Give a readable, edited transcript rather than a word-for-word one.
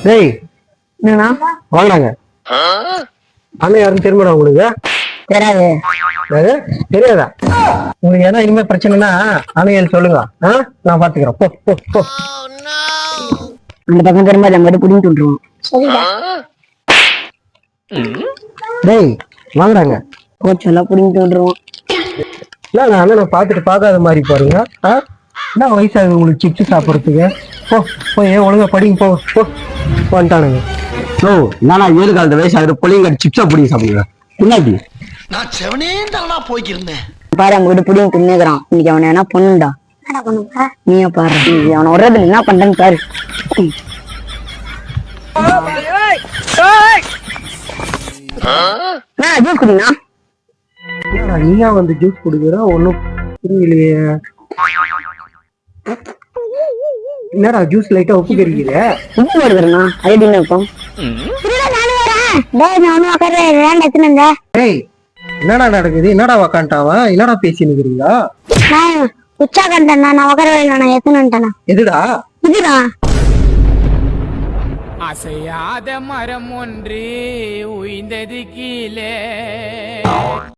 டேய் என்னண்ணா? வாங்கடாங்க. அண்ணன் யாருன்னு தெரியுமாடா உங்களுக்கு? தெரியாது. அது தெரியாதா? உங்களுக்கு ஏன்னா இனிமே பிரச்சனைனா அண்ணன் சொல்லுங்க. நான் பாத்துக்கிறேன். போ போ போ. அந்த பக்கம் திரும்ப நம்ம மட்டும் புடிங்கிட்டு விட்டுருவோம். சரிடா. டேய் வாங்குறாங்க. கோச்செல்லாம் புடிங்கிட்டு விட்டுருவோம். இல்ல அண்ணனை பார்த்துட்டு பார்க்காத மாதிரி பாருங்க. என்ன வயசாகுது உங்களுக்கு சிப்ஸ் சாப்பிட்றதுக்கு? போ போய் ஒழுங்கா படிங்க போ போ. வந்துட்டானுங்க. ஓ நானா 7 காலத்து வயசாகுது புளியங்க சிப்ஸா பிடிங்க சாப்பிடுவேன். பின்னாடி நான் செவனே தானா போய்க்கிருந்தேன். பாரு அவங்க கிட்ட புடிங்க தின்னுக்கிறான். இன்னைக்கு அவனை என்ன பண்ணுடா? என்ன பண்ணுப்பா? நீயே பாரு. அவனை விடுறதுல என்ன பண்றேன்னு பாரு. ஜூஸ் குடினா நீயா வந்து ஜூஸ் குடிக்கிற ஒன்னும் புரியலையே. என்னடா ஜூஸ் லைட்டா உப்பு கறிக்கிற? உப்பு வருதுண்ணா ஐடின்னு இருக்கும். ஏய் என்னடா நடக்குது? என்னடா உக்காண்டாவா? என்னடா பேசி நிக்கிறீங்களா? உச்சா கண்டேன் நான் உக்கர நான் எத்தனை எதுடா இதுடா அசையாத மரம் ஒன்று உய்ந்தது கீழே